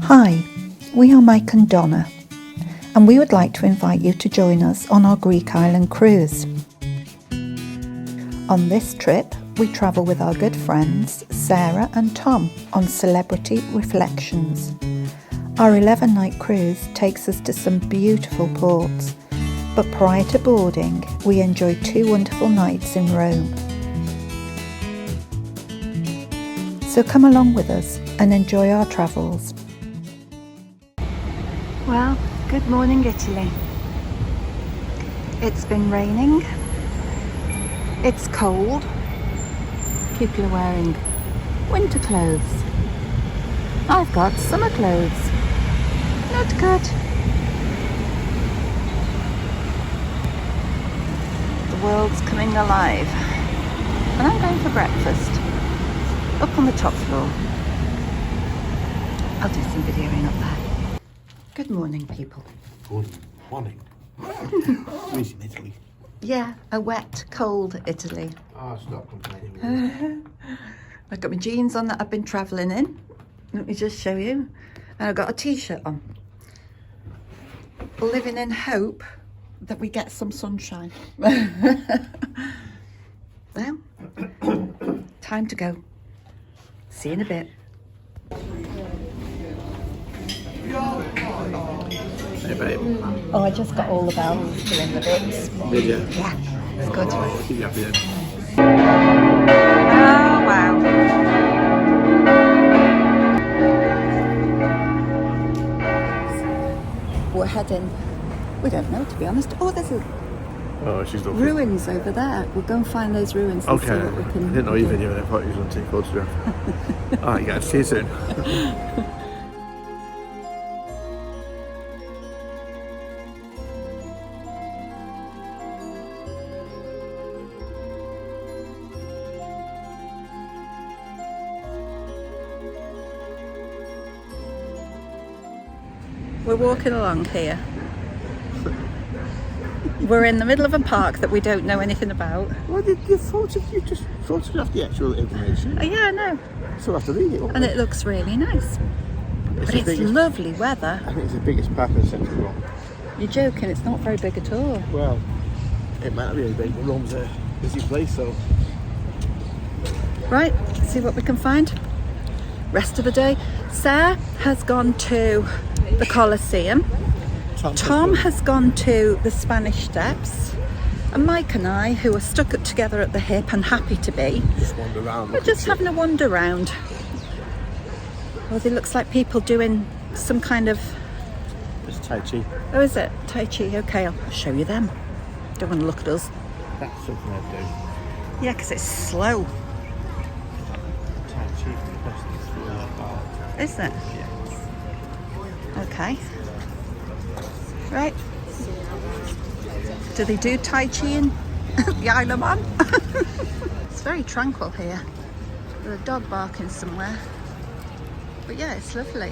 Hi, we are Mike and Donna, and we would like to invite you to join us on our Greek island cruise. On this trip, we travel with our good friends Sarah and Tom on Celebrity Reflections. Our 11-night cruise takes us to some beautiful ports, but prior to boarding, we enjoyed 2 wonderful nights in Rome. So come along with us and enjoy our travels. Well, good morning Italy. It's been raining, it's cold, people are wearing winter clothes. I've got summer clothes, not good. The world's coming alive and I'm going for breakfast up on the top floor. I'll do some videoing up there. Good morning, people. Good morning. We're in Italy. Yeah, a wet, cold Italy. Oh, stop complaining. I've got my jeans on that I've been travelling in. Let me just show you. And I've got a t-shirt on. Living in hope that we get some sunshine. Well, time to go. See you in a bit. Hey, babe. Oh, I just got all the bells doing the bits. Did you? Yeah, it's good. I'll keep you happy then. Oh, wow. We're heading, we don't know to be honest. Oh, there's a Oh, she's looking. ruins over there. We'll go and find those ruins and see Okay. what we I can didn't know you do. video. I thought you was going to take a photograph. Alright, guys. See you soon. We're walking along here. We're in the middle of a park that we don't know anything about. Well, you just photographed the actual information. Oh, yeah, I know. So I have to read it. And it looks really nice. But it's lovely weather. I think it's the biggest park in the central of Rome. You're joking, it's not very big at all. Well, it might not be as big, but Rome's a busy place, so. Right, see what we can find. Rest of the day. Sarah has gone to the Colosseum. Tom has gone to the Spanish Steps. And Mike and I, who are stuck together at the hip and happy to be, Just wander around. we're just having a wander round. Well, it looks like people doing some kind of... It's Tai Chi. Oh, is it? Tai Chi. Okay, I'll show you them. Don't want to look at us. That's something I'd do. Yeah, because it's slow. Tai Chi for the best is really hard. Is it? Yeah. Okay. Right. Do they do Tai Chi in the Isle of Man? It's very tranquil here. There's a dog barking somewhere. But yeah, it's lovely.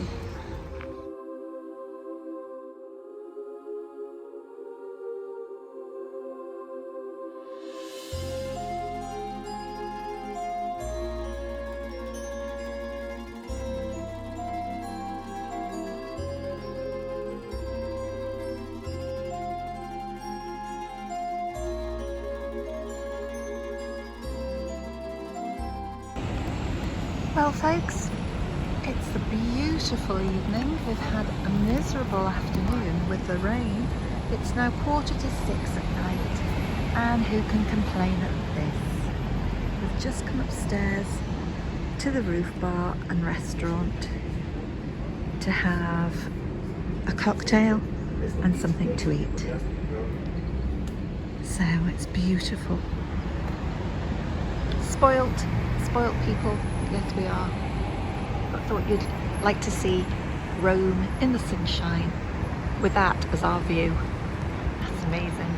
Well folks, it's a beautiful evening. We've had a miserable afternoon with the rain. It's now 6:45 at night, and who can complain at this? We've just come upstairs to the roof bar and restaurant to have a cocktail and something to eat. So it's beautiful. Spoilt people. Yes, we are. But I thought you'd like to see Rome in the sunshine with that as our view. That's amazing.